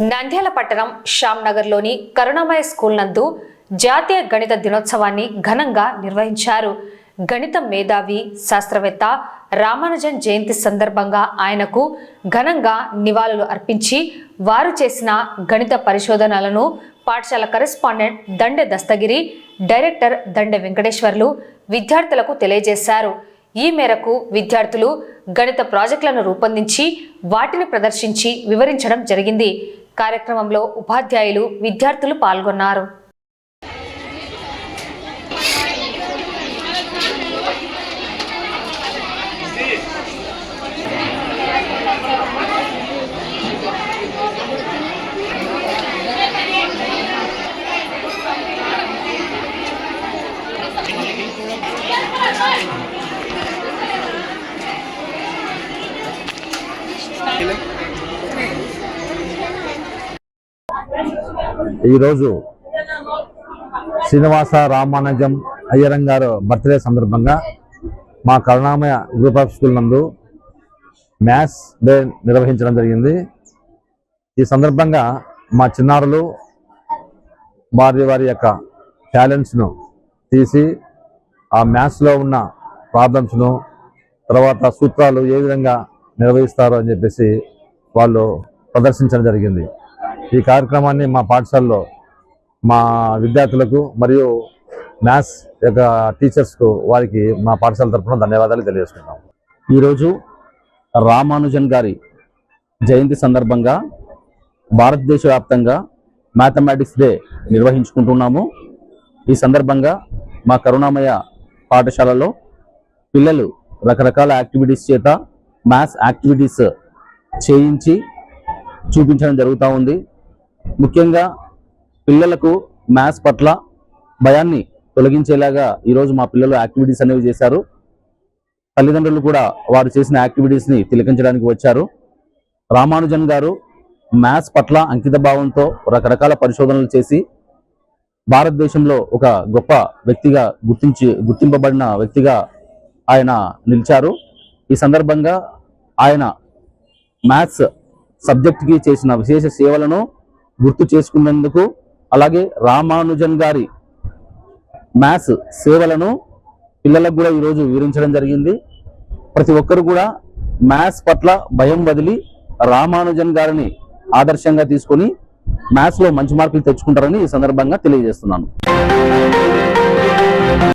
నంద్యాల పట్టణం శ్యామ్ నగర్లోని కరుణామయ స్కూల్ నందు జాతీయ గణిత దినోత్సవాన్ని ఘనంగా నిర్వహించారు. గణిత మేధావి శాస్త్రవేత్త రామానుజన్ జయంతి సందర్భంగా ఆయనకు ఘనంగా నివాళులు అర్పించి వారు చేసిన గణిత పరిశోధనలను పాఠశాల కరెస్పాండెంట్ దండె దస్తగిరి, డైరెక్టర్ దండె వెంకటేశ్వర్లు విద్యార్థులకు తెలియజేశారు. ఈ మేరకు విద్యార్థులు గణిత ప్రాజెక్టులను రూపొందించి వాటిని ప్రదర్శించి వివరించడం జరిగింది. కార్యక్రమంలో ఉపాధ్యాయులు, విద్యార్థులు పాల్గొన్నారు. ఈరోజు శ్రీనివాస రామానుజం అయ్యరం గారు బర్త్డే సందర్భంగా మా కరుణామయ గ్రూప్ ఆఫ్ స్కూల్ నందు మ్యాథ్స్ డే నిర్వహించడం జరిగింది. ఈ సందర్భంగా మా చిన్నారులు వారి యొక్క టాలెంట్స్ను తీసి ఆ మ్యాథ్స్లో ఉన్న ప్రాబ్లమ్స్ను, తర్వాత సూత్రాలు ఏ విధంగా నిర్వహిస్తారో అని చెప్పేసి వాళ్ళు ప్రదర్శించడం జరిగింది. ఈ కార్యక్రమాన్ని మా పాఠశాలలో మా విద్యార్థులకు మరియు మ్యాథ్స్ యొక్క టీచర్స్కు వారికి మా పాఠశాల తరఫున ధన్యవాదాలు తెలియజేస్తున్నాం. ఈరోజు రామానుజన్ గారి జయంతి సందర్భంగా భారతదేశ వ్యాప్తంగా మ్యాథమెటిక్స్ డే నిర్వహించుకుంటున్నాము. ఈ సందర్భంగా మా కరుణామయ పాఠశాలలో పిల్లలు రకరకాల యాక్టివిటీస్ చేత మ్యాథ్స్ యాక్టివిటీస్ చేయించి చూపించడం జరుగుతూ ఉంది. ముఖ్యంగా పిల్లలకు మ్యాథ్స్ పట్ల భయాన్ని తొలగించేలాగా ఈరోజు మా పిల్లలు యాక్టివిటీస్ అనేవి చేశారు. తల్లిదండ్రులు కూడా వారు చేసిన యాక్టివిటీస్ని తిలకించడానికి వచ్చారు. రామానుజన్ గారు మ్యాథ్స్ పట్ల అంకిత భావంతో రకరకాల పరిశోధనలు చేసి భారతదేశంలో ఒక గొప్ప వ్యక్తిగా గుర్తింపబడిన వ్యక్తిగా ఆయన నిలిచారు. ఈ సందర్భంగా ఆయన మ్యాథ్స్ సబ్జెక్ట్కి చేసిన విశేష సేవలను గుర్తు చేసుకున్నందుకు, అలాగే రామానుజన్ గారి మ్యాథ్స్ సేవలను పిల్లలకు కూడా ఈరోజు వివరించడం జరిగింది. ప్రతి ఒక్కరు కూడా మ్యాథ్స్ పట్ల భయం వదిలి రామానుజన్ గారిని ఆదర్శంగా తీసుకొని మ్యాథ్స్లో మంచి మార్కులు తెచ్చుకుంటారని ఈ సందర్భంగా తెలియజేస్తున్నాను.